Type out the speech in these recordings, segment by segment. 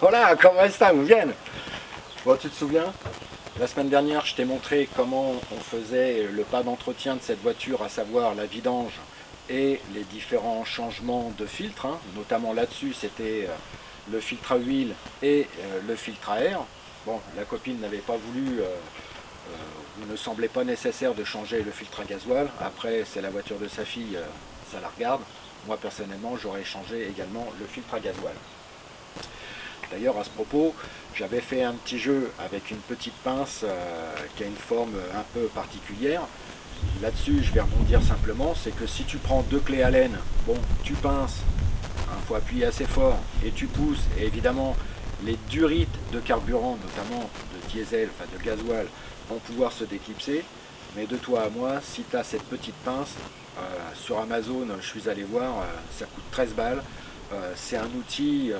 Voilà, comment ça vous viennent. Bon, tu te souviens, la semaine dernière, je t'ai montré comment on faisait le pas d'entretien de cette voiture, à savoir la vidange et les différents changements de filtre, hein. Notamment là-dessus, c'était le filtre à huile et le filtre à air. Bon, la copine n'avait pas voulu, il ne semblait pas nécessaire de changer le filtre à gasoil. Après, c'est la voiture de sa fille, ça la regarde. Moi, personnellement, j'aurais changé également le filtre à gasoil. D'ailleurs, à ce propos, j'avais fait un petit jeu avec une petite pince qui a une forme un peu particulière. Là-dessus, je vais rebondir simplement, c'est que si tu prends deux clés Allen, bon, tu pinces, il faut appuyer assez fort, et tu pousses, et évidemment, les durites de carburant, notamment de diesel, enfin de gasoil, vont pouvoir se déclipser. Mais de toi à moi, si tu as cette petite pince, sur Amazon, je suis allé voir, ça coûte 13 balles. C'est un outil,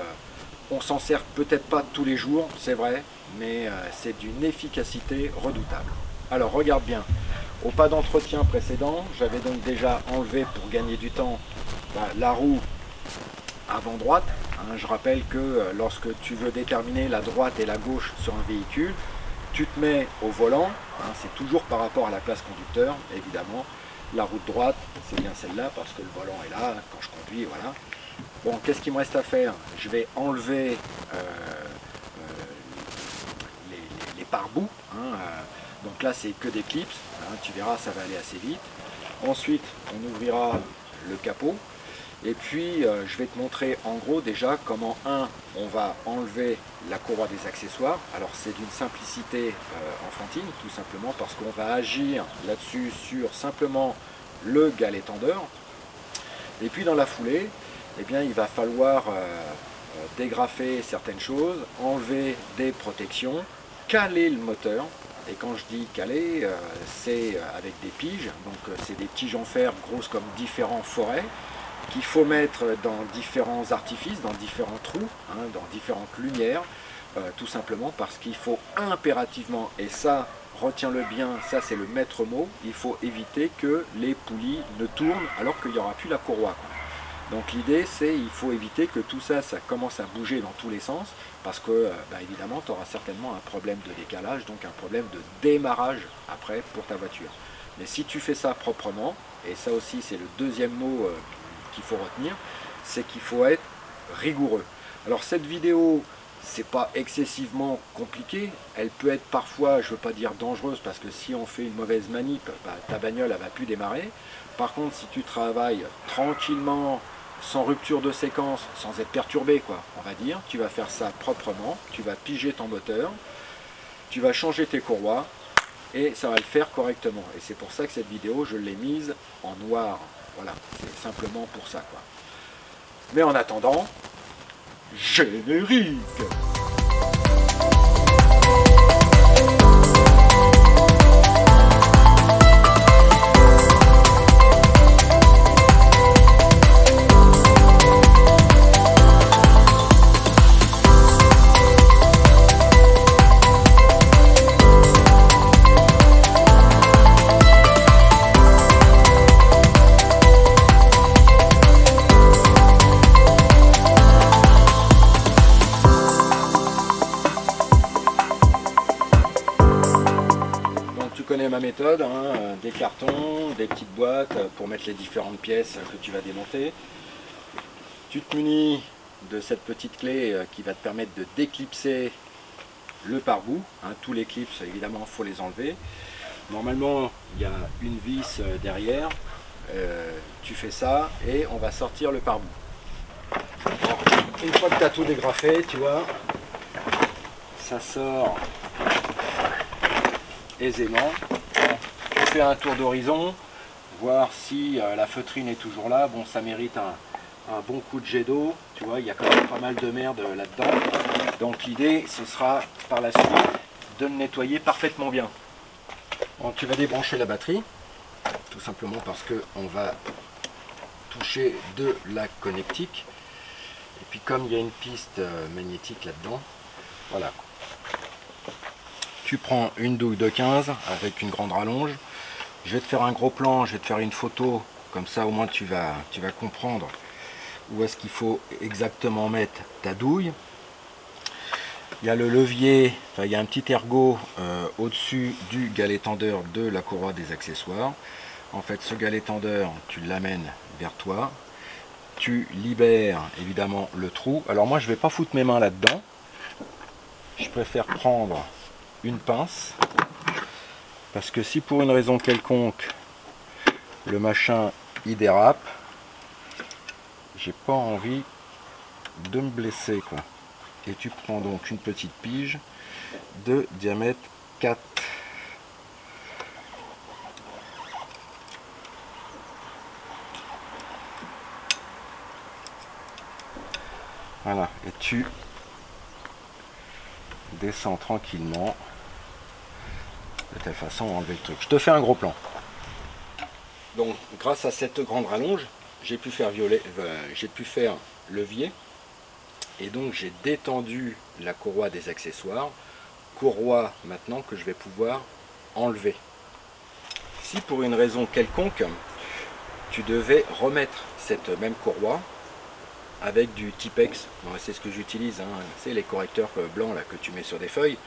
on s'en sert peut-être pas tous les jours, c'est vrai, mais c'est d'une efficacité redoutable. Alors regarde bien, au pas d'entretien précédent, j'avais donc déjà enlevé pour gagner du temps la roue avant droite. Hein, je rappelle que lorsque tu veux déterminer la droite et la gauche sur un véhicule, tu te mets au volant, hein, c'est toujours par rapport à la place conducteur, évidemment. La roue de droite, c'est bien celle-là parce que le volant est là, quand je conduis, voilà. Bon, qu'est-ce qu'il me reste à faire? Je vais enlever les pare-boues. Hein, donc là, c'est que des clips. Hein, tu verras, ça va aller assez vite. Ensuite, on ouvrira le capot. Et puis, je vais te montrer en gros déjà comment, on va enlever la courroie des accessoires. Alors, c'est d'une simplicité enfantine, tout simplement, parce qu'on va agir là-dessus sur simplement le galet tendeur. Et puis, dans la foulée, eh bien, il va falloir dégrafer certaines choses, enlever des protections, caler le moteur. Et quand je dis caler, c'est avec des piges, donc c'est des tiges en fer grosses comme différents forêts, qu'il faut mettre dans différents artifices, dans différents trous, hein, dans différentes lumières, tout simplement parce qu'il faut impérativement, et ça, retiens-le bien, ça c'est le maître mot, il faut éviter que les poulies ne tournent alors qu'il n'y aura plus la courroie. Donc l'idée c'est il faut éviter que tout ça, ça commence à bouger dans tous les sens, parce que évidemment tu auras certainement un problème de décalage, donc un problème de démarrage après pour ta voiture. Mais si tu fais ça proprement, et ça aussi c'est le deuxième mot qu'il faut retenir, c'est qu'il faut être rigoureux. Alors cette vidéo, c'est pas excessivement compliqué, elle peut être parfois, je veux pas dire dangereuse, parce que si on fait une mauvaise manip, ta bagnole elle va plus démarrer. Par contre, si tu travailles tranquillement, sans rupture de séquence, sans être perturbé, quoi, on va dire, tu vas faire ça proprement, tu vas piger ton moteur, tu vas changer tes courroies, et ça va le faire correctement. Et c'est pour ça que cette vidéo, je l'ai mise en noir. Voilà, c'est simplement pour ça, quoi. Mais en attendant, générique! Ma méthode, hein, des cartons, des petites boîtes pour mettre les différentes pièces que tu vas démonter. Tu te munis de cette petite clé qui va te permettre de déclipser le pare-boue. Hein, tous les clips, évidemment, il faut les enlever. Normalement, il y a une vis derrière. Tu fais ça et on va sortir le pare-boue. Une fois que tu as tout dégrafé, tu vois, ça sort aisément. Tu fais un tour d'horizon, voir si la feutrine est toujours là. Bon, ça mérite un bon coup de jet d'eau. Tu vois, il y a quand même pas mal de merde là-dedans. Donc l'idée, ce sera par la suite de le nettoyer parfaitement bien. Bon, tu vas débrancher la batterie, tout simplement parce qu'on va toucher de la connectique. Et puis comme il y a une piste magnétique là-dedans, voilà. Tu prends une douille de 15 avec une grande rallonge. Je vais te faire un gros plan, je vais te faire une photo, comme ça au moins tu vas comprendre où est-ce qu'il faut exactement mettre ta douille. Il y a le levier, enfin il y a un petit ergot au-dessus du galet tendeur de la courroie des accessoires. En fait, ce galet tendeur, tu l'amènes vers toi. Tu libères évidemment le trou. Alors moi, je ne vais pas foutre mes mains là-dedans. Je préfère prendre une pince. Parce que si pour une raison quelconque, le machin il dérape, j'ai pas envie de me blesser, quoi. Et tu prends donc une petite pige de diamètre 4. Voilà, et tu descends tranquillement de telle façon à enlever le truc. Je te fais un gros plan. Donc grâce à cette grande rallonge, j'ai pu faire levier, et donc j'ai détendu la courroie des accessoires, courroie maintenant que je vais pouvoir enlever. Si pour une raison quelconque, tu devais remettre cette même courroie avec du Tipex, c'est ce que j'utilise, hein, c'est les correcteurs blancs là, que tu mets sur des feuilles,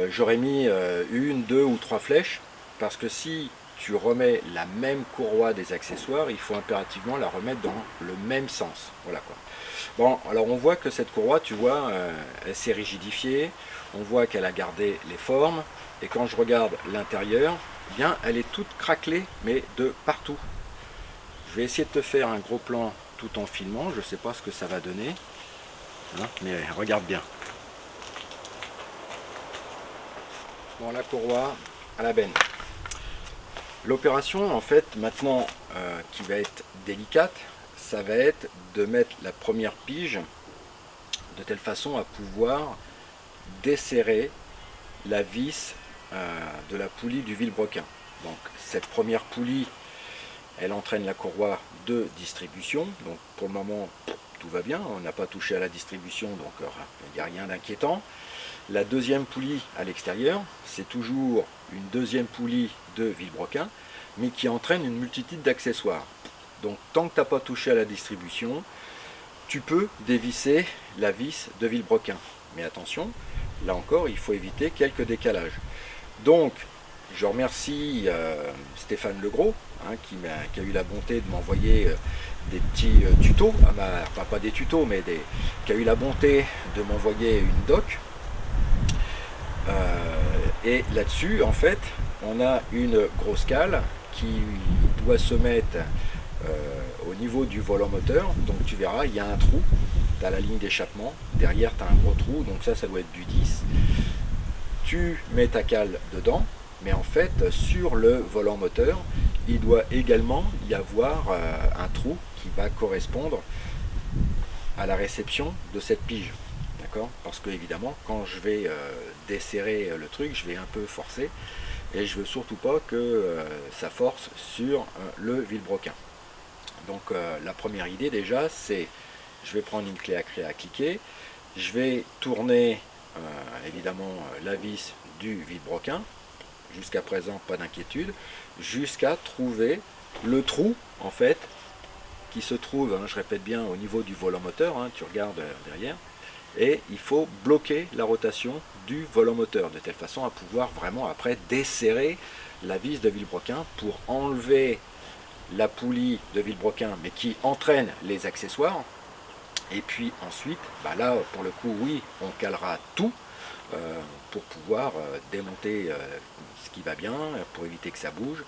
j'aurais mis une, deux ou trois flèches, parce que si tu remets la même courroie des accessoires, il faut impérativement la remettre dans le même sens. Voilà quoi. Bon, alors on voit que cette courroie, tu vois, elle s'est rigidifiée, on voit qu'elle a gardé les formes, et quand je regarde l'intérieur, eh bien, elle est toute craquelée, mais de partout. Je vais essayer de te faire un gros plan tout en filmant, je ne sais pas ce que ça va donner, hein, mais regarde bien. Bon, la courroie à la benne. L'opération, en fait, maintenant, qui va être délicate, ça va être de mettre la première pige de telle façon à pouvoir desserrer la vis de la poulie du vilebrequin. Donc cette première poulie, elle entraîne la courroie de distribution. Donc pour le moment, tout va bien, on n'a pas touché à la distribution, donc il n'y a rien d'inquiétant. La deuxième poulie à l'extérieur, c'est toujours une deuxième poulie de vilebrequin, mais qui entraîne une multitude d'accessoires. Donc tant que tu n'as pas touché à la distribution, tu peux dévisser la vis de vilebrequin. Mais attention, là encore, il faut éviter quelques décalages. Donc, je remercie Stéphane Legros, hein, qui a eu la bonté de m'envoyer des petits tutos, enfin pas des tutos, mais qui a eu la bonté de m'envoyer une doc. Et là-dessus, en fait, on a une grosse cale qui doit se mettre au niveau du volant moteur. Donc tu verras, il y a un trou, tu as la ligne d'échappement, derrière tu as un gros trou, donc ça doit être du 10. Tu mets ta cale dedans, mais en fait sur le volant moteur, il doit également y avoir un trou qui va correspondre à la réception de cette pige. Parce que évidemment, quand je vais desserrer le truc, je vais un peu forcer, et je veux surtout pas que ça force sur le vilebrequin. Donc la première idée déjà, c'est je vais prendre une clé à cliquer, je vais tourner évidemment la vis du vilebrequin, jusqu'à présent pas d'inquiétude, jusqu'à trouver le trou en fait qui se trouve, hein, je répète bien, au niveau du volant moteur, hein, tu regardes derrière, et il faut bloquer la rotation du volant moteur de telle façon à pouvoir vraiment après desserrer la vis de vilebrequin pour enlever la poulie de vilebrequin mais qui entraîne les accessoires. Et puis ensuite, bah là pour le coup oui, on calera tout pour pouvoir démonter ce qui va bien, pour éviter que ça bouge.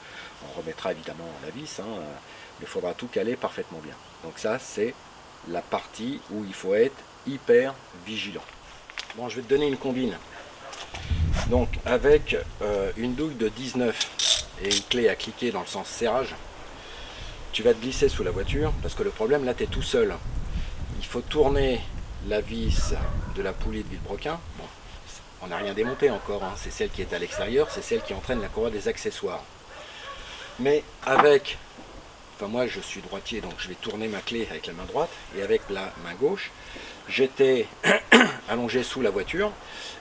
On remettra évidemment la vis, hein, mais il faudra tout caler parfaitement bien. Donc ça c'est la partie où il faut être hyper vigilant. Bon, je vais te donner une combine. Donc avec une douille de 19 et une clé à cliquer dans le sens serrage, tu vas te glisser sous la voiture, parce que le problème là, tu es tout seul. Il faut tourner la vis de la poulie de vilebrequin. Bon, on n'a rien démonté encore, hein. C'est celle qui est à l'extérieur, c'est celle qui entraîne la courroie des accessoires. Mais avec, enfin moi je suis droitier, donc je vais tourner ma clé avec la main droite, et avec la main gauche, j'étais allongé sous la voiture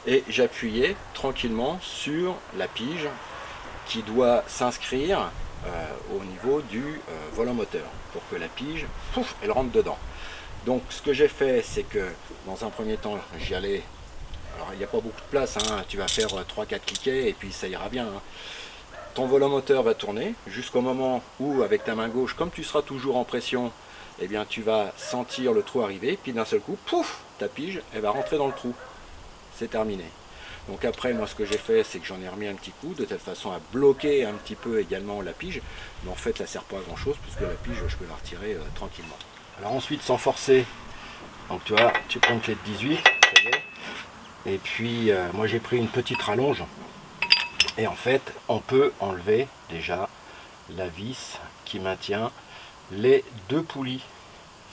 et j'appuyais tranquillement sur la pige qui doit s'inscrire au niveau du volant moteur pour que la pige, pouf, elle rentre dedans. Donc ce que j'ai fait, c'est que dans un premier temps, j'y allais Alors il n'y a pas beaucoup de place, hein. Tu vas faire 3-4 cliquets et puis ça ira bien. Hein. Ton volant moteur va tourner jusqu'au moment où, avec ta main gauche, comme tu seras toujours en pression, eh bien tu vas sentir le trou arriver, puis d'un seul coup, pouf, ta pige, elle va rentrer dans le trou. C'est terminé. Donc après, moi ce que j'ai fait, c'est que j'en ai remis un petit coup, de telle façon à bloquer un petit peu également la pige. Mais en fait, ça ne sert pas à grand chose, puisque la pige, je peux la retirer tranquillement. Alors ensuite, sans forcer, donc tu vois, tu prends une clé de 18, ça y est. Et puis, moi j'ai pris une petite rallonge. Et en fait, on peut enlever déjà la vis qui maintient les deux poulies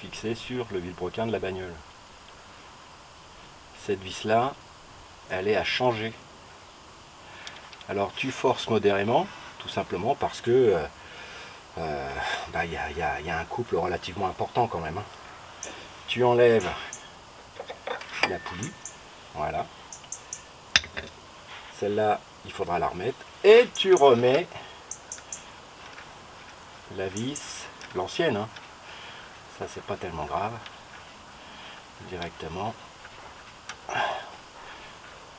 fixées sur le vilebrequin de la bagnole. Cette vis là, elle est à changer. Alors tu forces modérément, tout simplement parce que y a un couple relativement important quand même. Hein. Tu enlèves la poulie, voilà. Celle-là, il faudra la remettre. Et tu remets la vis, l'ancienne. Hein. Ça, c'est pas tellement grave. Directement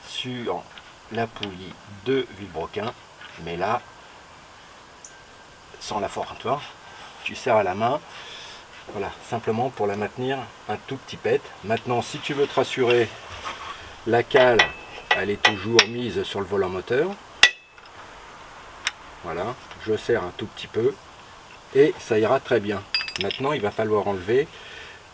sur la poulie de vilebrequin. Mais là, sans la force, tu vois, tu serres à la main. Voilà, simplement pour la maintenir un tout petit pet. Maintenant, si tu veux te rassurer, la cale, elle est toujours mise sur le volant moteur. Voilà, je serre un tout petit peu et ça ira très bien. Maintenant, il va falloir enlever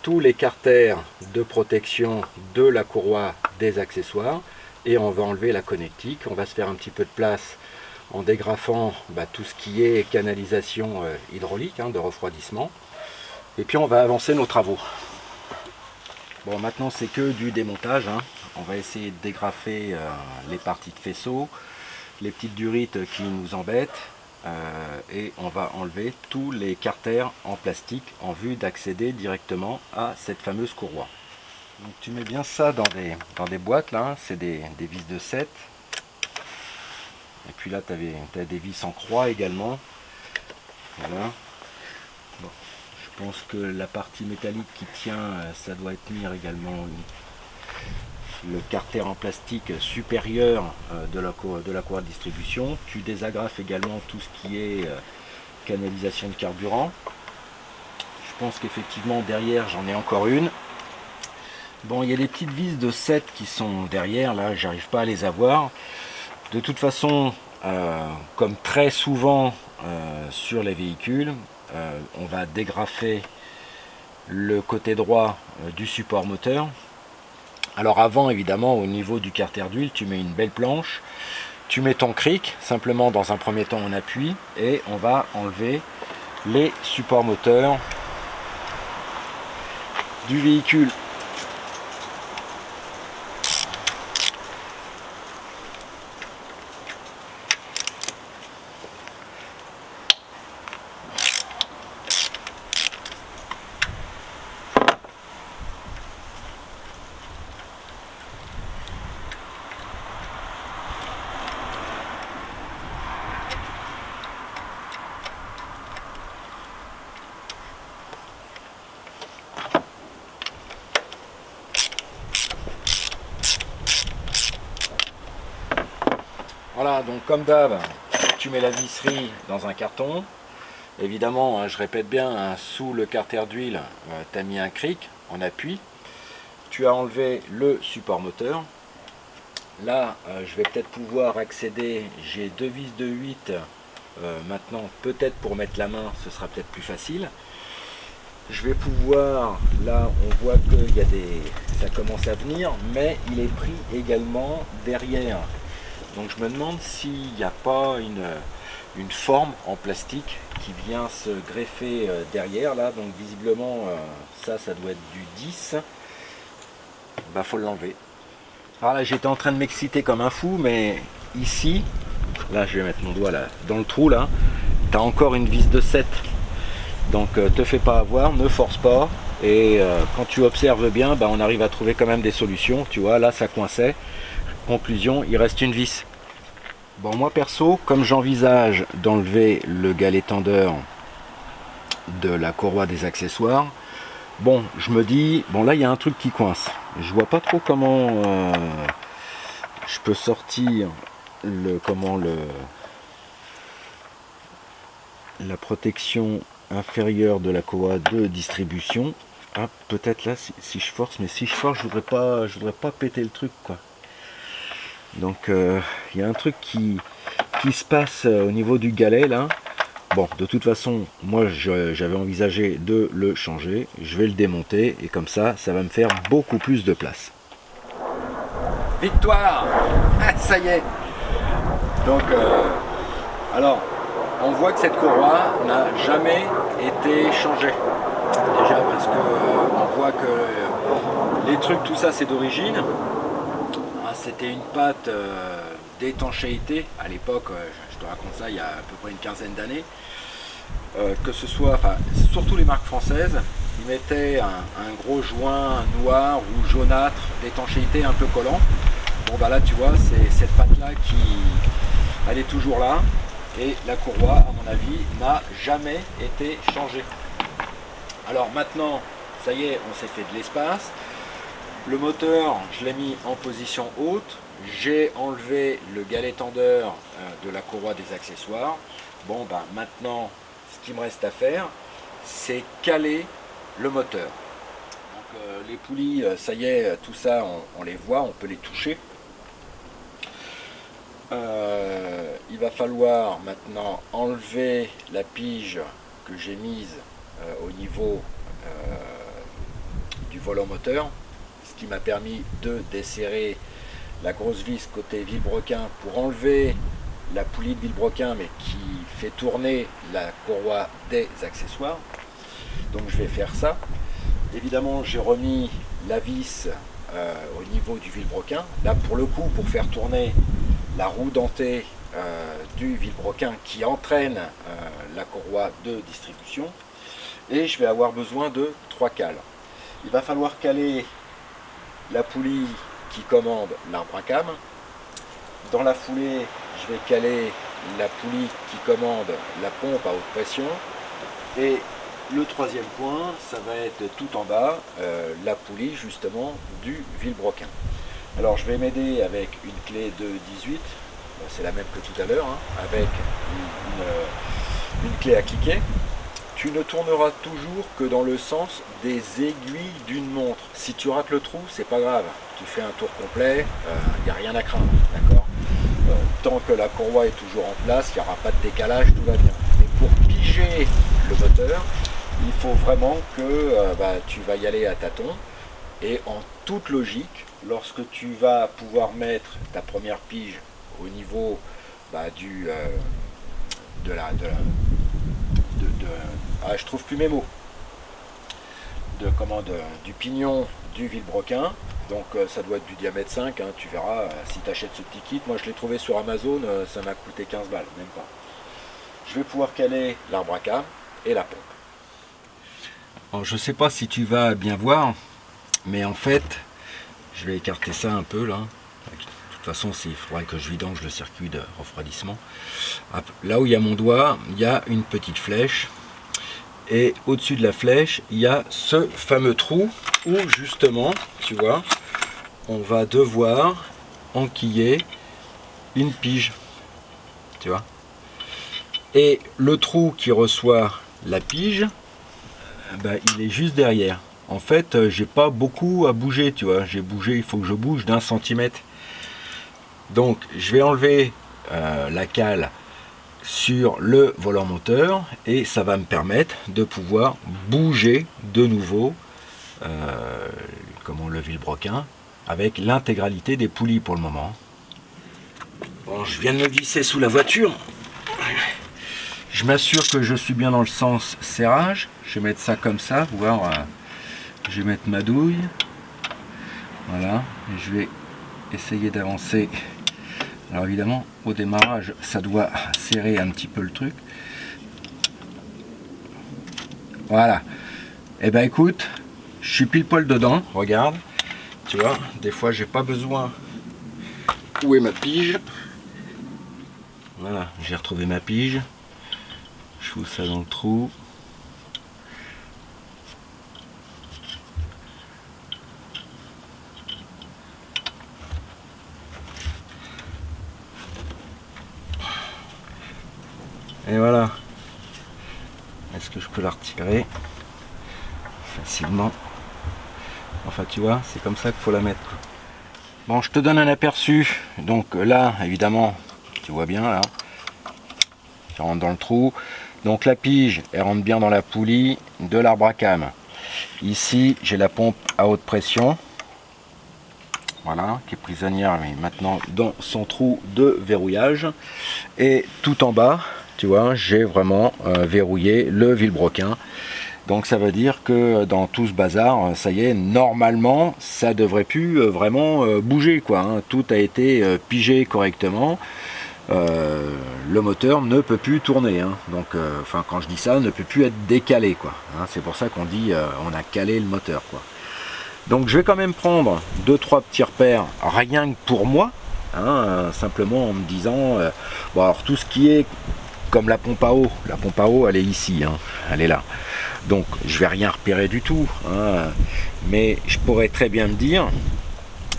tous les carters de protection de la courroie des accessoires et on va enlever la connectique. On va se faire un petit peu de place en dégrafant tout ce qui est canalisation hydraulique, hein, de refroidissement. Et puis on va avancer nos travaux. Bon, maintenant c'est que du démontage. Hein. On va essayer de dégrafer les parties de faisceau, les petites durites qui nous embêtent. Et on va enlever tous les carters en plastique en vue d'accéder directement à cette fameuse courroie. Donc tu mets bien ça dans des boîtes, là, hein. C'est des vis de 7. Et puis là tu as des vis en croix également. Voilà. Bon. Je pense que la partie métallique qui tient, ça doit tenir également le carter en plastique supérieur de la courroie de distribution. Tu désagrafes également tout ce qui est canalisation de carburant. Je pense qu'effectivement derrière j'en ai encore une. Bon, il y a des petites vis de 7 qui sont derrière, là j'arrive pas à les avoir. De toute façon, comme très souvent sur les véhicules, on va dégrafer le côté droit du support moteur. Alors avant, évidemment, au niveau du carter d'huile, tu mets une belle planche, tu mets ton cric, simplement dans un premier temps on appuie, et on va enlever les supports moteurs du véhicule. Voilà, donc comme d'hab, tu mets la visserie dans un carton. Évidemment, hein, je répète bien, hein, sous le carter d'huile, tu as mis un cric en appui. Tu as enlevé le support moteur. Là, je vais peut-être pouvoir accéder, j'ai deux vis de 8. Maintenant, peut-être pour mettre la main, ce sera peut-être plus facile. Je vais pouvoir, là on voit que ça commence à venir, mais il est pris également derrière. Donc je me demande s'il n'y a pas une forme en plastique qui vient se greffer derrière là. Donc visiblement ça doit être du 10. Bah faut l'enlever. Alors là j'étais en train de m'exciter comme un fou, mais ici, là je vais mettre mon doigt là dans le trou là, tu as encore une vis de 7. Donc te fais pas avoir, ne force pas. Et quand tu observes bien, bah, on arrive à trouver quand même des solutions. Tu vois, là ça coinçait. Conclusion, il reste une vis. Bon, moi perso, comme j'envisage d'enlever le galet tendeur de la courroie des accessoires, bon, je me dis, bon là il y a un truc qui coince. Je vois pas trop comment je peux sortir la protection inférieure de la courroie de distribution. Ah, peut-être là si je force, mais si je force, je voudrais pas péter le truc, quoi. Donc il y a un truc qui se passe au niveau du galet là. Bon, de toute façon, moi j'avais envisagé de le changer. Je vais le démonter et comme ça va me faire beaucoup plus de place. Victoire! Ça y est! Donc, alors, on voit que cette courroie n'a jamais été changée. Déjà parce que on voit que les trucs, tout ça, c'est d'origine. C'était une pâte d'étanchéité à l'époque, je te raconte ça il y a à peu près une quinzaine d'années. Que ce soit, enfin, surtout les marques françaises, ils mettaient un gros joint noir ou jaunâtre d'étanchéité un peu collant. Bon bah là tu vois, c'est cette pâte là elle est toujours là et la courroie à mon avis n'a jamais été changée. Alors maintenant, ça y est, on s'est fait de l'espace. Le moteur, je l'ai mis en position haute. J'ai enlevé le galet tendeur de la courroie des accessoires. Bon bah maintenant, ce qu'il me reste à faire, c'est caler le moteur. Donc, les poulies, ça y est, tout ça, on les voit, on peut les toucher. Il va falloir maintenant enlever la pige que j'ai mise au niveau du volant moteur, ce qui m'a permis de desserrer la grosse vis côté vilebrequin pour enlever la poulie de vilebrequin mais qui fait tourner la courroie des accessoires. Donc je vais faire ça. Évidemment j'ai remis la vis au niveau du vilebrequin. Là pour le coup, pour faire tourner la roue dentée du vilebrequin qui entraîne la courroie de distribution. Et je vais avoir besoin de 3 cales. Il va falloir caler la poulie qui commande l'arbre à cam. Dans la foulée, je vais caler la poulie qui commande la pompe à haute pression. Et le troisième point, ça va être tout en bas, la poulie justement du vilebrequin. Alors je vais m'aider avec une clé de 18, c'est la même que tout à l'heure, hein, avec une clé à cliquer. Tu ne tourneras toujours que dans le sens des aiguilles d'une montre. Si tu rates le trou, c'est pas grave. Tu fais un tour complet, il n'y a rien à craindre, d'accord. Tant que la courroie est toujours en place, il n'y aura pas de décalage, tout va bien. Mais pour piger le moteur, il faut vraiment que tu vas y aller à tâtons. Et en toute logique, lorsque tu vas pouvoir mettre ta première pige au niveau je trouve plus mes mots, du pignon du vilebrequin. Donc ça doit être du diamètre 5, hein, tu verras si tu achètes ce petit kit. Moi je l'ai trouvé sur Amazon, ça m'a coûté 15 balles, même pas. Je vais pouvoir caler l'arbre à cam et la pompe. Alors, je sais pas si tu vas bien voir, mais en fait, je vais écarter ça un peu là. De toute façon, il faudrait que je vidange le circuit de refroidissement. Là où il y a mon doigt, il y a une petite flèche. Et au-dessus de la flèche, il y a ce fameux trou où justement, tu vois, on va devoir enquiller une pige. Tu vois. Et le trou qui reçoit la pige, il est juste derrière. En fait, j'ai pas beaucoup à bouger, tu vois. Il faut que je bouge d'1 centimètre. Donc, je vais enlever la cale sur le volant moteur et ça va me permettre de pouvoir bouger de nouveau le vilebrequin avec l'intégralité des poulies pour le moment. Bon, je viens de me glisser sous la voiture. Je m'assure que je suis bien dans le sens serrage. Je vais mettre ça comme ça, voir. Je vais mettre ma douille. Voilà, et je vais essayer d'avancer. Alors évidemment, au démarrage, ça doit serrer un petit peu le truc. Voilà. Et ben écoute, je suis pile poil dedans, regarde. Tu vois, des fois j'ai pas besoin. Où est ma pige? Voilà, j'ai retrouvé ma pige. Je fous ça dans le trou. Et voilà. Est-ce que je peux la retirer facilement? Enfin tu vois, c'est comme ça qu'il faut la mettre. Bon, je te donne un aperçu. Donc là, évidemment, tu vois bien là, tu rentres dans le trou. Donc la pige, elle rentre bien dans la poulie de l'arbre à cam. Ici, j'ai la pompe à haute pression. Voilà, qui est prisonnière, mais maintenant dans son trou de verrouillage. Et tout en bas, tu vois, j'ai vraiment verrouillé le vilebrequin. Donc ça veut dire que dans tout ce bazar, ça y est, normalement, ça devrait plus vraiment bouger, quoi. Hein. Tout a été pigé correctement. Le moteur ne peut plus tourner. Hein. Donc, enfin, quand je dis ça, ne peut plus être décalé, quoi. Hein. C'est pour ça qu'on dit on a calé le moteur, quoi. Donc je vais quand même prendre 2-3 petits repères, rien que pour moi, hein, simplement en me disant, bon alors tout ce qui est comme la pompe à eau elle est ici, hein, elle est là. Donc je vais rien repérer du tout, hein, mais je pourrais très bien me dire,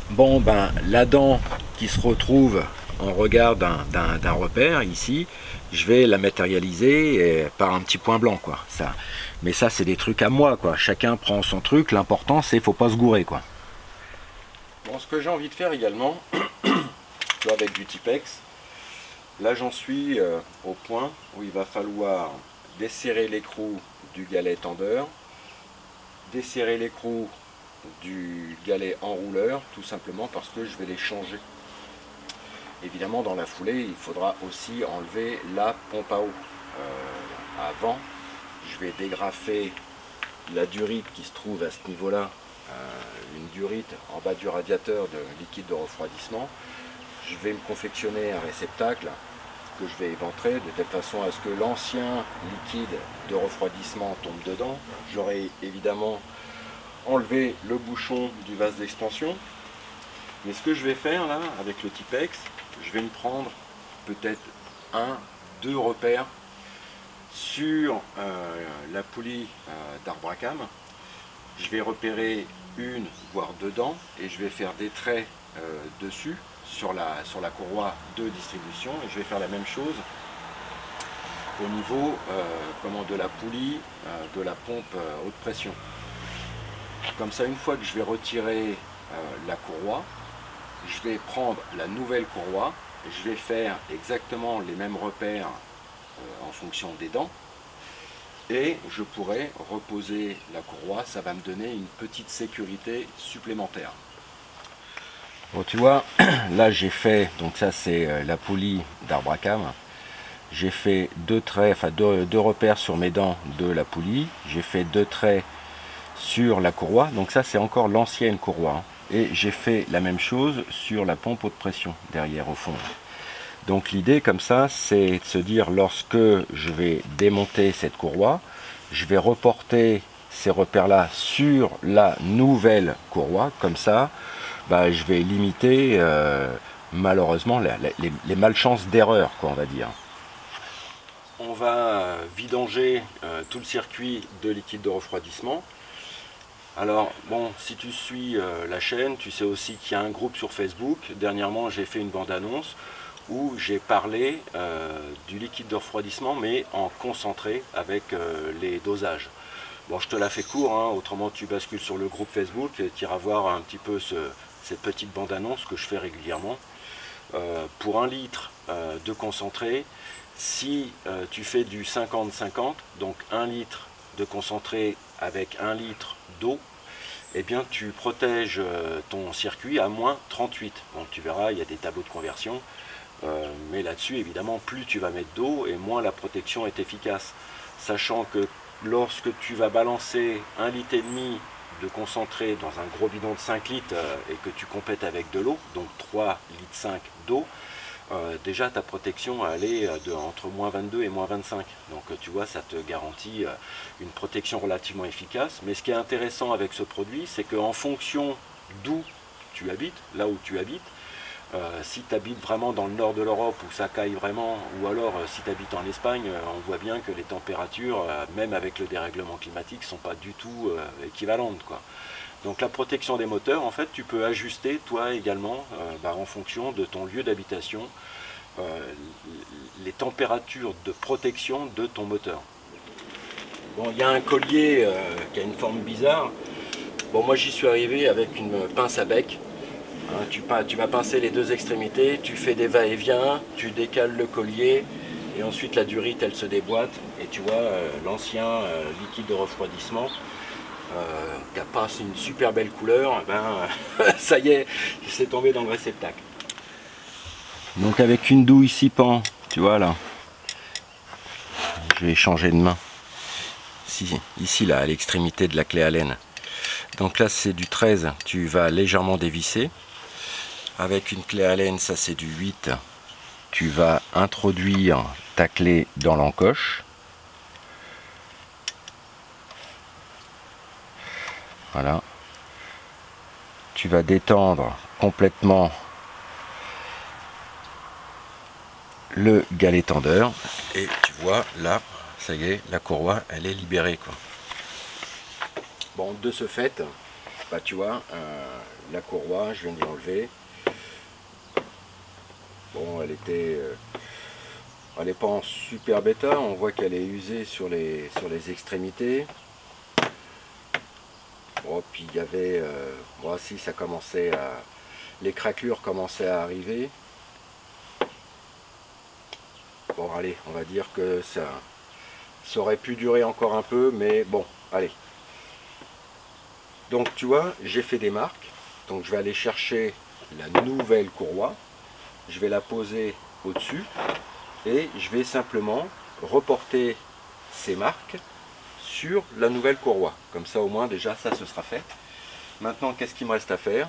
bon ben la dent qui se retrouve en regard d'un repère ici, je vais la matérialiser par un petit point blanc, quoi. Ça. Mais ça, c'est des trucs à moi, quoi. Chacun prend son truc. L'important, c'est faut pas se gourer, quoi. Bon, ce que j'ai envie de faire également, tu vois, avec du Tipex, là, j'en suis au point où il va falloir desserrer l'écrou du galet tendeur, desserrer l'écrou du galet enrouleur, tout simplement parce que je vais les changer. Évidemment, dans la foulée, il faudra aussi enlever la pompe à eau. Avant, je vais dégrafer la durite qui se trouve à ce niveau-là, une durite en bas du radiateur de liquide de refroidissement. Je vais me confectionner un réceptacle que je vais éventrer de telle façon à ce que l'ancien liquide de refroidissement tombe dedans. J'aurai évidemment enlevé le bouchon du vase d'expansion. Mais ce que je vais faire là, avec le Tipex, je vais me prendre peut-être 1-2 repères sur la poulie d'arbre à cam. Je vais repérer une voire deux dents et je vais faire des traits dessus sur la courroie de distribution, et je vais faire la même chose au niveau de la poulie de la pompe haute pression. Comme ça, une fois que je vais retirer la courroie, je vais prendre la nouvelle courroie, je vais faire exactement les mêmes repères en fonction des dents, et je pourrai reposer la courroie. Ça va me donner une petite sécurité supplémentaire. Bon, tu vois, là j'ai fait, donc ça c'est la poulie d'arbre à cam. J'ai fait deux traits, enfin deux repères sur mes dents de la poulie. J'ai fait deux traits sur la courroie, donc ça c'est encore l'ancienne courroie. Et j'ai fait la même chose sur la pompe haute pression derrière au fond. Donc l'idée comme ça, c'est de se dire, lorsque je vais démonter cette courroie, je vais reporter ces repères-là sur la nouvelle courroie. Comme ça, bah, je vais limiter malheureusement les malchances d'erreur, quoi, on va dire. On va vidanger tout le circuit de liquide de refroidissement. Alors bon, si tu suis la chaîne, tu sais aussi qu'il y a un groupe sur Facebook. Dernièrement, j'ai fait une bande-annonce où j'ai parlé du liquide de refroidissement, mais en concentré avec les dosages. Bon, je te la fais court, hein, autrement tu bascules sur le groupe Facebook et tu iras voir un petit peu cette petite bande-annonce que je fais régulièrement. Pour 1 litre de concentré, si tu fais du 50-50, donc 1 litre de concentré avec 1 litre d'eau, eh bien tu protèges ton circuit à moins 38. Donc tu verras, il y a des tableaux de conversion. Mais là-dessus, évidemment, plus tu vas mettre d'eau et moins la protection est efficace. Sachant que lorsque tu vas balancer 1,5 litre de concentré dans un gros bidon de 5 litres et que tu complètes avec de l'eau, donc 3,5 litres d'eau, déjà ta protection elle est entre moins 22 et moins 25. Donc tu vois, ça te garantit une protection relativement efficace. Mais ce qui est intéressant avec ce produit, c'est qu'en fonction d'où tu habites, là où tu habites, si tu habites vraiment dans le nord de l'Europe où ça caille vraiment, ou alors si tu habites en Espagne, on voit bien que les températures, même avec le dérèglement climatique, ne sont pas du tout équivalentes, quoi. Donc la protection des moteurs, en fait, tu peux ajuster toi également en fonction de ton lieu d'habitation les températures de protection de ton moteur. Bon, il y a un collier qui a une forme bizarre. Bon, moi j'y suis arrivé avec une pince à bec. Hein, tu vas pincer les deux extrémités, tu fais des va-et-vient, tu décales le collier et ensuite la durite elle se déboîte et tu vois l'ancien liquide de refroidissement qui a pas une super belle couleur, ben ça y est, c'est tombé dans le réceptacle. Donc avec une douille 6 pans, tu vois là, je vais changer de main. Ici là, à l'extrémité de la clé Allen. Donc là c'est du 13, tu vas légèrement dévisser. Avec une clé Allen, ça c'est du 8, tu vas introduire ta clé dans l'encoche. Voilà. Tu vas détendre complètement le galet tendeur et tu vois là, ça y est, la courroie elle est libérée quoi. Bon, de ce fait, bah tu vois, la courroie, je viens d'y enlever. Bon, elle n'est pas en super bêta, on voit qu'elle est usée sur les extrémités. Bon, puis il y avait, moi si ça commençait à, les craquelures commençaient à arriver. Bon allez, on va dire que ça aurait pu durer encore un peu, mais bon, allez. Donc tu vois, j'ai fait des marques, donc je vais aller chercher la nouvelle courroie, je vais la poser au-dessus et je vais simplement reporter ces marques sur la nouvelle courroie. Comme ça au moins déjà ça ce sera fait. Maintenant qu'est-ce qu'il me reste à faire?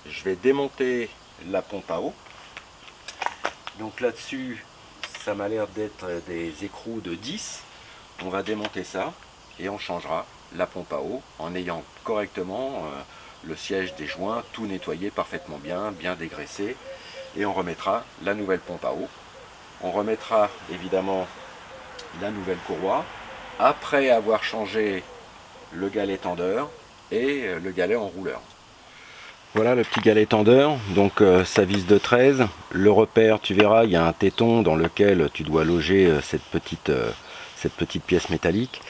Je vais démonter la pompe à eau. Donc là-dessus, ça m'a l'air d'être des écrous de 10. On va démonter ça et on changera la pompe à eau en ayant correctement le siège des joints, tout nettoyé parfaitement bien, bien dégraissé. Et on remettra la nouvelle pompe à eau. On remettra évidemment la nouvelle courroie après avoir changé le galet tendeur et le galet enrouleur. Voilà le petit galet tendeur, donc ça vise de 13. Le repère, tu verras, il y a un téton dans lequel tu dois loger cette petite pièce métallique.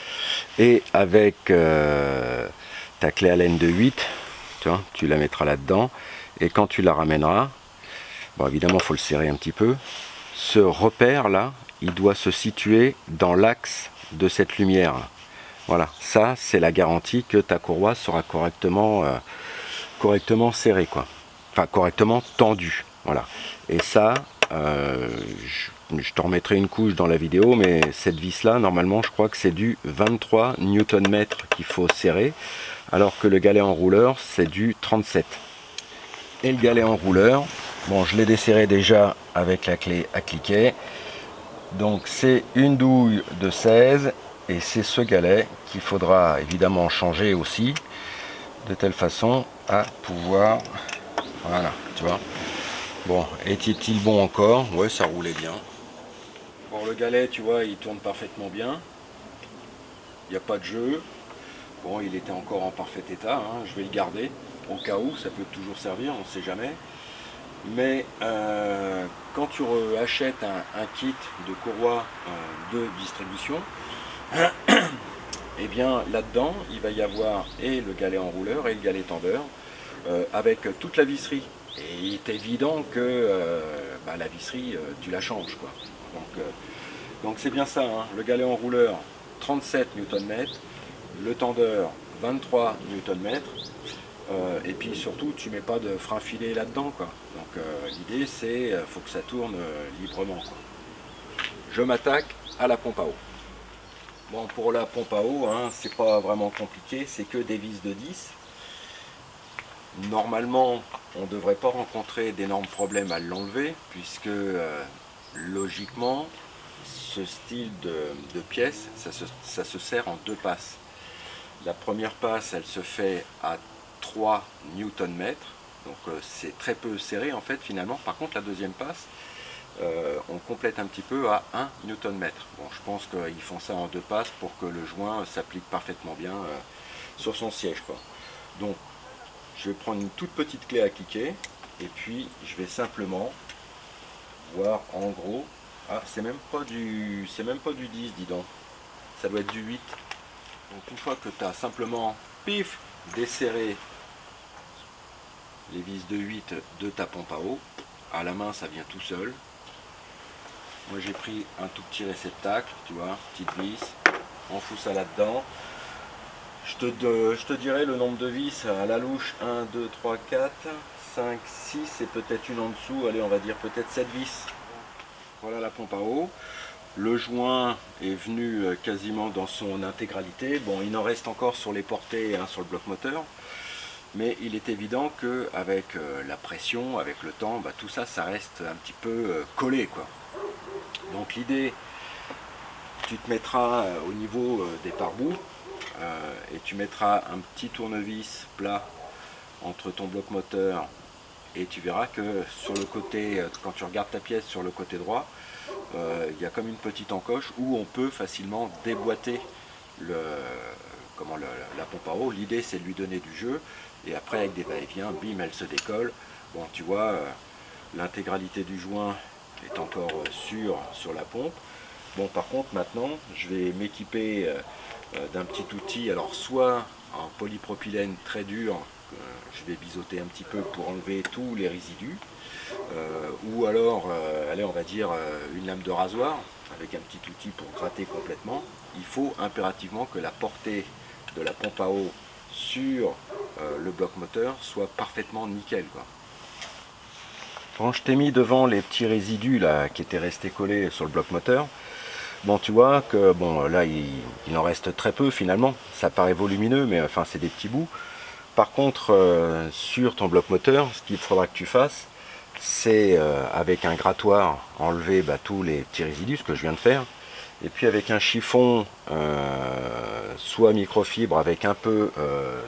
Et avec ta clé Allen de 8, tu vois, tu la mettras là-dedans. Et quand tu la ramèneras, bon évidemment il faut le serrer un petit peu. Ce repère là, il doit se situer dans l'axe de cette lumière. Voilà, ça c'est la garantie que ta courroie sera correctement serrée, quoi. Enfin correctement tendue. Voilà. Et ça, je te remettrai une couche dans la vidéo, mais cette vis là, normalement je crois que c'est du 23 Nm qu'il faut serrer, alors que le galet enrouleur c'est du 37. Et le galet enrouleur, bon je l'ai desserré déjà avec la clé à cliquet. Donc c'est une douille de 16 et c'est ce galet qu'il faudra évidemment changer aussi de telle façon à pouvoir, voilà, tu vois. Bon, était-il bon encore? Ouais, ça roulait bien. Bon, le galet, tu vois, il tourne parfaitement bien. Il n'y a pas de jeu. Bon, il était encore en parfait état, hein. Je vais le garder au cas où, ça peut toujours servir, on ne sait jamais. Mais quand tu achètes un kit de courroie de distribution, et bien là-dedans, il va y avoir et le galet enrouleur et le galet tendeur avec toute la visserie. Et il est évident que la visserie, tu la changes, quoi. Donc c'est bien ça, hein. Le galet enrouleur 37 Nm, le tendeur 23 Nm. Et puis surtout tu mets pas de frein filé là-dedans, quoi. Donc l'idée c'est faut que ça tourne librement, quoi. Je m'attaque à la pompe à eau. Bon, pour la pompe à eau, hein, c'est pas vraiment compliqué, c'est que des vis de 10. Normalement on ne devrait pas rencontrer d'énormes problèmes à l'enlever, puisque logiquement ce style de pièce ça se serre en deux passes. La première passe elle se fait à 3 Nm, donc c'est très peu serré en fait finalement. Par contre la deuxième passe, on complète un petit peu à 1 Nm. Bon, je pense qu'ils font ça en deux passes pour que le joint s'applique parfaitement bien sur son siège, quoi. Donc je vais prendre une toute petite clé à cliquer et puis je vais simplement voir en gros. Ah, c'est même pas du 10, dis donc. Ça doit être du 8. Donc une fois que tu as simplement pif desserré les vis de 8 de ta pompe à eau, à la main ça vient tout seul. Moi j'ai pris un tout petit réceptacle, tu vois, petite vis, on fout ça là-dedans. Je te dirai le nombre de vis à la louche, 1, 2, 3, 4, 5, 6 et peut-être une en dessous, allez on va dire peut-être 7 vis. Voilà la pompe à eau. Le joint est venu quasiment dans son intégralité. Bon, il en reste encore sur les portées, hein, sur le bloc moteur. Mais il est évident qu'avec la pression, avec le temps, bah, tout ça, ça reste un petit peu collé, quoi. Donc l'idée, tu te mettras au niveau des pare-boues et tu mettras un petit tournevis plat entre ton bloc moteur et tu verras que sur le côté, quand tu regardes ta pièce sur le côté droit, il y a comme une petite encoche où on peut facilement déboîter la pompe à eau. L'idée c'est de lui donner du jeu et après avec des va-et-vient, bim, elle se décolle. Bon, tu vois, l'intégralité du joint est encore sur la pompe. Bon, par contre maintenant je vais m'équiper d'un petit outil, alors soit en polypropylène très dur, je vais biseauter un petit peu pour enlever tous les résidus, ou alors, allez, on va dire une lame de rasoir avec un petit outil pour gratter complètement. Il faut impérativement que la portée de la pompe à eau sur le bloc moteur soit parfaitement nickel, quoi. Quand je t'ai mis devant les petits résidus là qui étaient restés collés sur le bloc moteur, bon, tu vois que bon là il en reste très peu finalement. Ça paraît volumineux, mais enfin c'est des petits bouts. Par contre, sur ton bloc moteur, ce qu'il faudra que tu fasses, c'est avec un grattoir enlever tous les petits résidus, ce que je viens de faire, et puis avec un chiffon soit microfibre avec un peu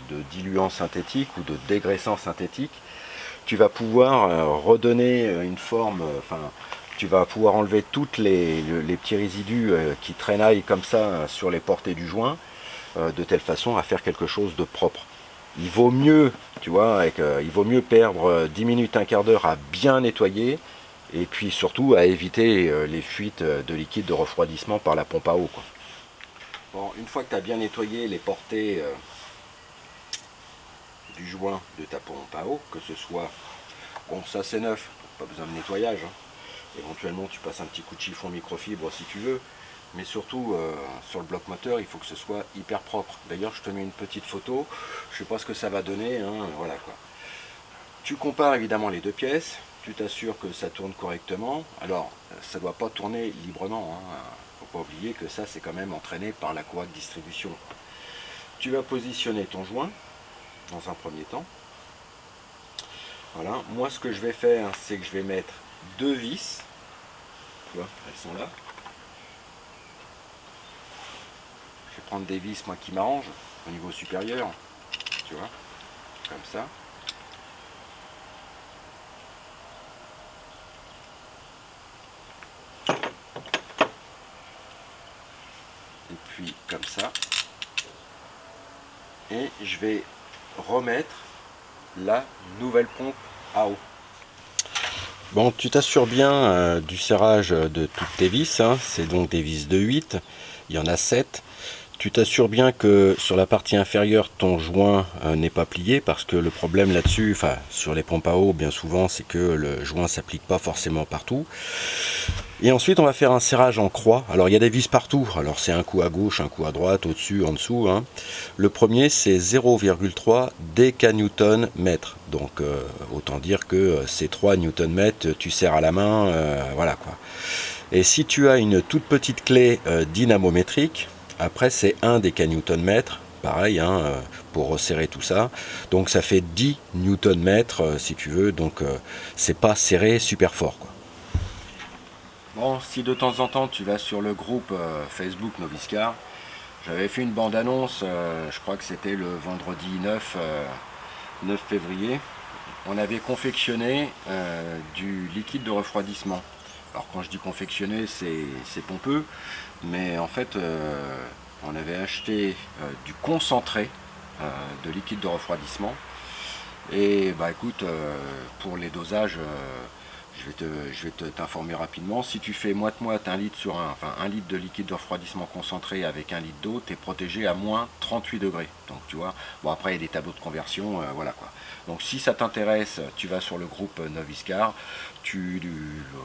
de diluant synthétique ou de dégraissant synthétique, tu vas pouvoir redonner une forme, tu vas pouvoir enlever toutes les petits résidus qui traînaillent comme ça sur les portées du joint, de telle façon à faire quelque chose de propre. Il vaut mieux, tu vois, il vaut mieux perdre 10 minutes, un quart d'heure à bien nettoyer et puis surtout à éviter les fuites de liquide de refroidissement par la pompe à eau, quoi. Bon, une fois que tu as bien nettoyé les portées du joint de ta pompe à eau, que ce soit, bon ça c'est neuf, pas besoin de nettoyage, hein. Éventuellement tu passes un petit coup de chiffon microfibre si tu veux, mais surtout sur le bloc moteur il faut que ce soit hyper propre. D'ailleurs je te mets une petite photo, je sais pas ce que ça va donner, hein, voilà quoi. Tu compares évidemment les deux pièces, tu t'assures que ça tourne correctement. Alors ça ne doit pas tourner librement, hein. Faut pas oublier que ça c'est quand même entraîné par la courroie de distribution. Tu vas positionner ton joint dans un premier temps. Voilà, moi ce que je vais faire c'est que je vais mettre deux vis, tu vois, elles sont là. Je vais prendre des vis moi qui m'arrangent au niveau supérieur, tu vois, comme ça. Et puis comme ça. Et je vais remettre la nouvelle pompe à eau. Bon, tu t'assures bien du serrage de toutes tes vis, hein. C'est donc des vis de 8, il y en a 7. Tu t'assures bien que sur la partie inférieure, ton joint n'est pas plié, parce que le problème là-dessus, enfin sur les pompes à eau, bien souvent, c'est que le joint ne s'applique pas forcément partout. Et ensuite, on va faire un serrage en croix. Alors, il y a des vis partout. Alors, c'est un coup à gauche, un coup à droite, au-dessus, en dessous, hein. Le premier, c'est 0,3 décanewton mètre. Donc, autant dire que ces 3 Nm, tu serres à la main, voilà quoi. Et si tu as une toute petite clé dynamométrique, après, c'est 1 décanewton mètre. Pareil, hein, pour resserrer tout ça. Donc, ça fait 10 Nm, si tu veux. Donc, c'est pas serré super fort, quoi. Bon, si de temps en temps tu vas sur le groupe Facebook Novice-Car, j'avais fait une bande-annonce, je crois que c'était le vendredi 9 février. On avait confectionné du liquide de refroidissement. Alors quand je dis confectionné, c'est pompeux, mais en fait on avait acheté du concentré de liquide de refroidissement. Et bah écoute, pour les dosages, je vais t'informer rapidement. Si tu fais moite-moite 1 litre sur un litre de liquide de refroidissement concentré avec 1 litre d'eau, tu es protégé à moins 38 degrés. Donc tu vois, bon après il y a des tableaux de conversion, voilà quoi. Donc si ça t'intéresse, tu vas sur le groupe Noviscar, tu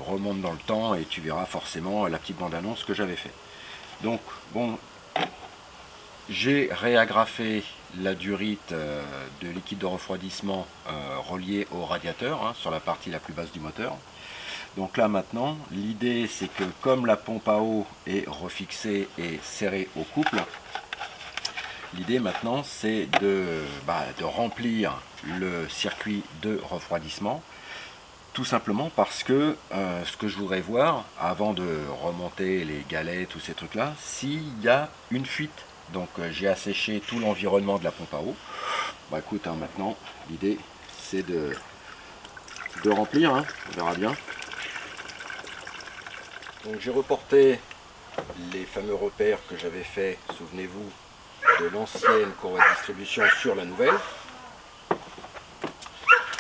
remontes dans le temps et tu verras forcément la petite bande-annonce que j'avais fait. Donc bon, j'ai réagrafé la durite de liquide de refroidissement relié au radiateur, hein, sur la partie la plus basse du moteur. Donc là maintenant, l'idée c'est que comme la pompe à eau est refixée et serrée au couple, l'idée maintenant c'est de remplir le circuit de refroidissement, tout simplement parce que ce que je voudrais voir, avant de remonter les galets, tous ces trucs là, s'il y a une fuite. Donc j'ai asséché tout l'environnement de la pompe à eau. Bah écoute, hein, maintenant l'idée c'est de remplir, hein, on verra bien. Donc j'ai reporté les fameux repères que j'avais fait, souvenez-vous, de l'ancienne courroie de distribution sur la nouvelle.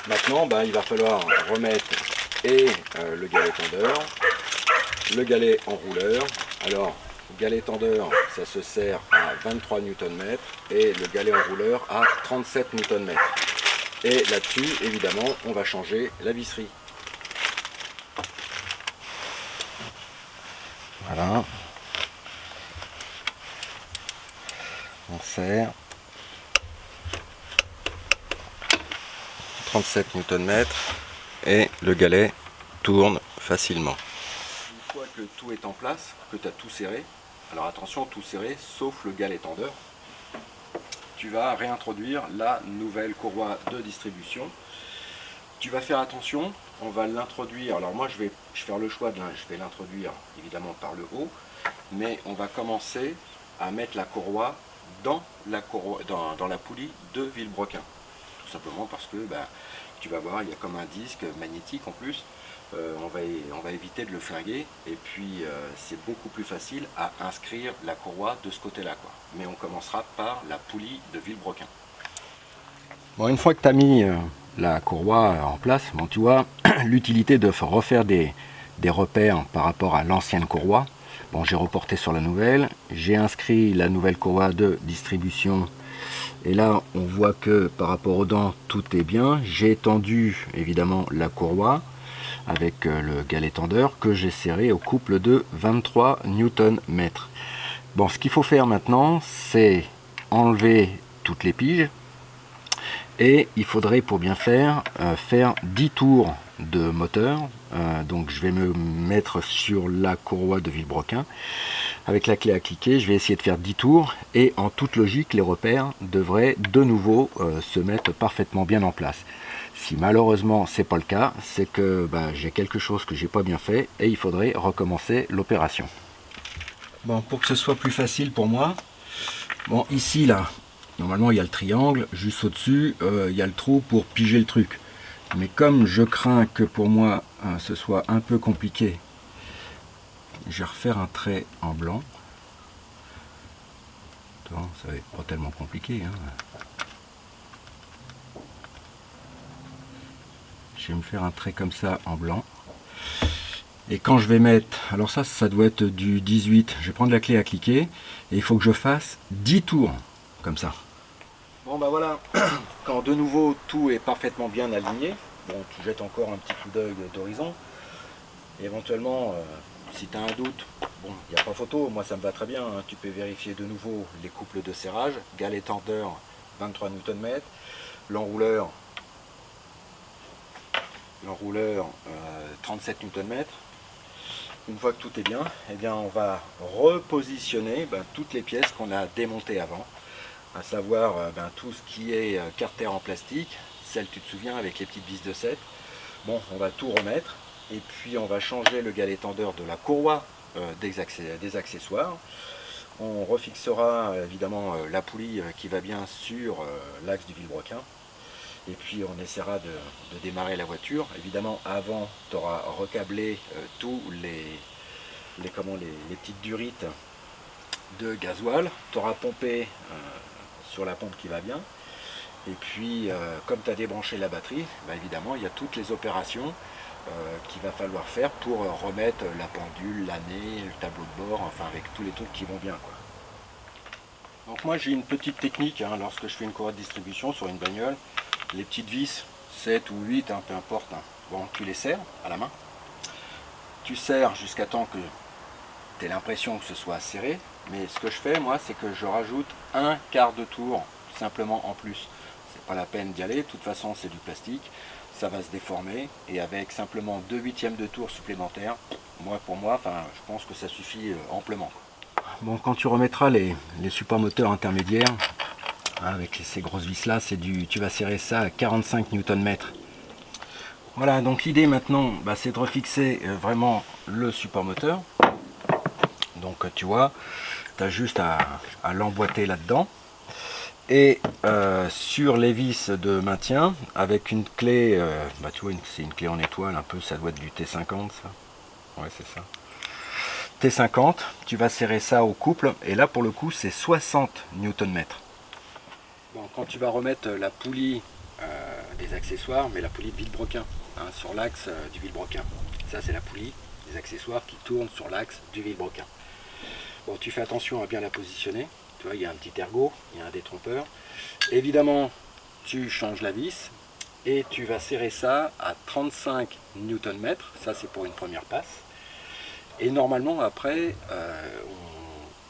Maintenant il va falloir remettre le galet tendeur, le galet enrouleur. Alors galet tendeur, ça se sert à 23 Nm et le galet enrouleur à 37 Nm. Et là-dessus, évidemment, on va changer la visserie. Voilà. On serre. 37 Nm et le galet tourne facilement. Une fois que tout est en place, que tu as tout serré, alors attention, tout serré sauf le galet tendeur, tu vas réintroduire la nouvelle courroie de distribution. Tu vas faire attention, on va l'introduire, alors moi je vais faire le choix je vais l'introduire évidemment par le haut, mais on va commencer à mettre la courroie dans la poulie de Villebrequin. Tout simplement parce que tu vas voir, il y a comme un disque magnétique en plus, on va éviter de le flinguer, et puis c'est beaucoup plus facile à inscrire la courroie de ce côté là, quoi. Mais on commencera par la poulie de Villebrequin. Bon, une fois que tu as mis la courroie en place, bon, tu vois l'utilité de refaire des repères par rapport à l'ancienne courroie. Bon, j'ai reporté sur la nouvelle, j'ai inscrit la nouvelle courroie de distribution. Et là, on voit que par rapport aux dents, tout est bien. J'ai étendu évidemment la courroie avec le galet tendeur que j'ai serré au couple de 23 Nm. Bon, ce qu'il faut faire maintenant, c'est enlever toutes les piges. Et il faudrait, pour bien faire 10 tours de moteur. Donc je vais me mettre sur la courroie de Villebrequin. Avec la clé à cliquer, je vais essayer de faire 10 tours. Et en toute logique, les repères devraient de nouveau se mettre parfaitement bien en place. Si malheureusement c'est pas le cas, c'est que j'ai quelque chose que j'ai pas bien fait et il faudrait recommencer l'opération. Bon, pour que ce soit plus facile pour moi, bon, ici là, normalement il y a le triangle, juste au-dessus il y a le trou pour piger le truc. Mais comme je crains que pour moi ce soit un peu compliqué, je vais refaire un trait en blanc. Attends, ça va être pas tellement compliqué, hein. Je vais me faire un trait comme ça en blanc. Et quand je vais mettre, alors ça doit être du 18, je vais prendre la clé à cliquer et il faut que je fasse 10 tours comme ça. Bon voilà, quand de nouveau tout est parfaitement bien aligné, bon tu jettes encore un petit coup d'œil d'horizon, éventuellement si tu as un doute, bon il n'y a pas photo, moi ça me va très bien, hein. Tu peux vérifier de nouveau les couples de serrage, galet tendeur 23 Nm, l'enrouleur 37 Nm. Une fois que tout est bien, eh bien on va repositionner toutes les pièces qu'on a démontées avant, à savoir tout ce qui est carter en plastique, celle tu te souviens avec les petites vis de 7. Bon, on va tout remettre et puis on va changer le galet tendeur de la courroie des accessoires. On refixera évidemment la poulie qui va bien sur l'axe du Villebrequin. Et puis on essaiera de démarrer la voiture. Évidemment, avant, tu auras recablé tous les petites durites de gasoil. Tu auras pompé sur la pompe qui va bien. Et puis, comme tu as débranché la batterie, bah, évidemment, il y a toutes les opérations qu'il va falloir faire pour remettre la pendule, l'année, le tableau de bord, enfin avec tous les trucs qui vont bien, quoi. Donc moi j'ai une petite technique hein, lorsque je fais une courroie de distribution sur une bagnole. Les petites vis, 7 ou 8, hein, peu importe, hein. Bon, tu les serres à la main. Tu serres jusqu'à temps que tu aies l'impression que ce soit serré. Mais ce que je fais moi, c'est que je rajoute un quart de tour simplement en plus. C'est pas la peine d'y aller, de toute façon c'est du plastique. Ça va se déformer et avec simplement 2/8 de tour supplémentaire, pour moi, enfin, je pense que ça suffit amplement. Bon, quand tu remettras les supports moteurs intermédiaires, hein, avec ces grosses vis là, tu vas serrer ça à 45 Nm. Voilà, donc l'idée maintenant, bah, c'est de refixer vraiment le support moteur. Donc tu vois, tu as juste à l'emboîter là-dedans. Et sur les vis de maintien, avec une clé, bah tu vois, c'est une clé en étoile, un peu, ça doit être du T50, ça. Ouais, c'est ça. T50, tu vas serrer ça au couple, et là pour le coup, c'est 60 Nm. Bon, quand tu vas remettre la poulie des accessoires, mais la poulie de vilebrequin, hein, sur l'axe du vilebrequin. Ça, c'est la poulie des accessoires qui tourne sur l'axe du vilebrequin. Bon, tu fais attention à bien la positionner. Tu vois, il y a un petit ergot, il y a un détrompeur. Évidemment, tu changes la vis et tu vas serrer ça à 35 Nm. Ça, c'est pour une première passe. Et normalement, après,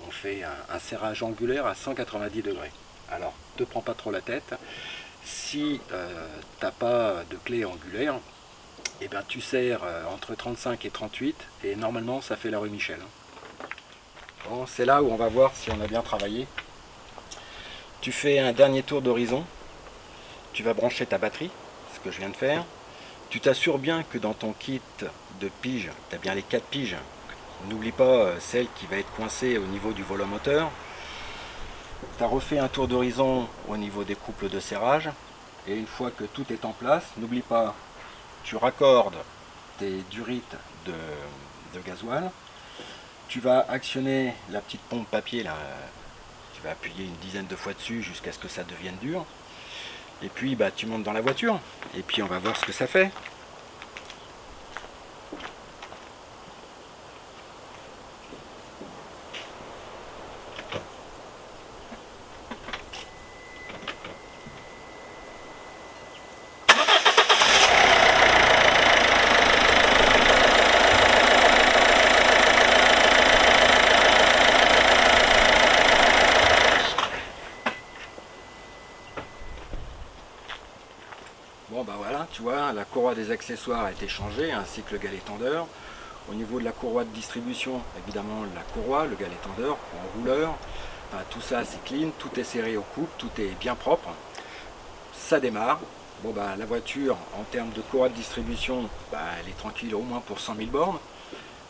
on fait un serrage angulaire à 190 degrés. Alors, ne te prends pas trop la tête. Si tu n'as pas de clé angulaire, eh ben, tu serres entre 35 et 38 et normalement, ça fait la rue Michel. Bon, c'est là où on va voir si on a bien travaillé. Tu fais un dernier tour d'horizon, tu vas brancher ta batterie, ce que je viens de faire. Tu t'assures bien que dans ton kit de pige, tu as bien les 4 piges. N'oublie pas celle qui va être coincée au niveau du volant moteur. Tu as refait un tour d'horizon au niveau des couples de serrage. Et une fois que tout est en place, n'oublie pas, tu raccordes tes durites de gasoil. Tu vas actionner la petite pompe papier là, tu vas appuyer une dizaine de fois dessus jusqu'à ce que ça devienne dur. Et puis bah, tu montes dans la voiture et puis on va voir ce que ça fait. Bon bah voilà, tu vois, la courroie des accessoires a été changée, ainsi que le galet tendeur. Au niveau de la courroie de distribution, évidemment la courroie, le galet tendeur, en rouleur, enfin, tout ça c'est clean, tout est serré au couple, tout est bien propre. Ça démarre. Bon bah la voiture, en termes de courroie de distribution, bah, elle est tranquille au moins pour 100 000 bornes.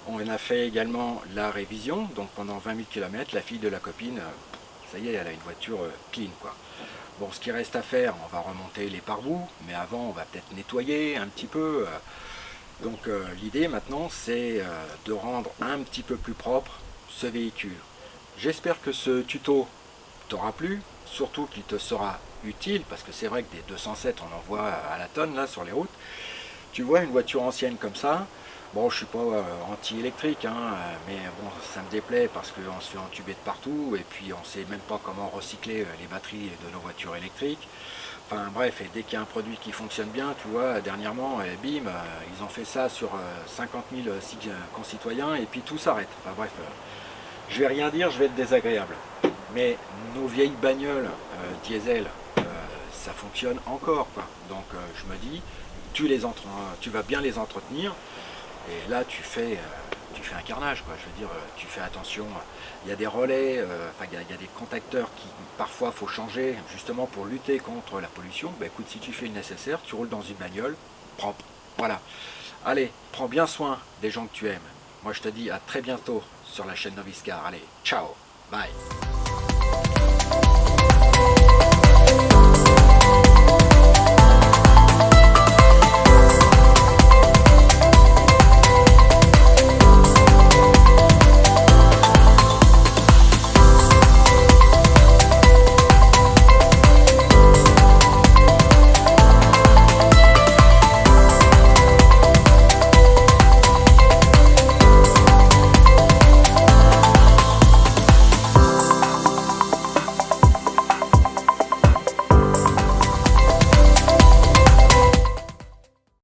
On a fait également la révision, donc pendant 20 000 km, la fille de la copine, ça y est, elle a une voiture clean quoi. Bon, ce qui reste à faire, on va remonter les pare-boues, mais avant on va peut-être nettoyer un petit peu. Donc l'idée maintenant c'est de rendre un petit peu plus propre ce véhicule. J'espère que ce tuto t'aura plu, surtout qu'il te sera utile, parce que c'est vrai que des 207 on en voit à la tonne là sur les routes. Tu vois une voiture ancienne comme ça, bon je suis pas anti-électrique, hein, mais bon ça me déplaît parce qu'on se fait entuber de partout et puis on sait même pas comment recycler les batteries de nos voitures électriques. Enfin bref, et dès qu'il y a un produit qui fonctionne bien, tu vois, dernièrement, bim, ils ont fait ça sur 50 000 concitoyens et puis tout s'arrête. Enfin bref, je vais rien dire, je vais être désagréable. Mais nos vieilles bagnoles diesel, ça fonctionne encore, quoi. Donc je me dis, tu vas bien les entretenir et là tu fais un carnage, quoi. Je veux dire, tu fais attention, il y a des relais, enfin il y a des contacteurs qui parfois faut changer justement pour lutter contre la pollution. Bah écoute, si tu fais le nécessaire, tu roules dans une bagnole propre. Voilà. Allez, prends bien soin des gens que tu aimes. Moi je te dis à très bientôt sur la chaîne Novice Car. Allez, ciao, bye.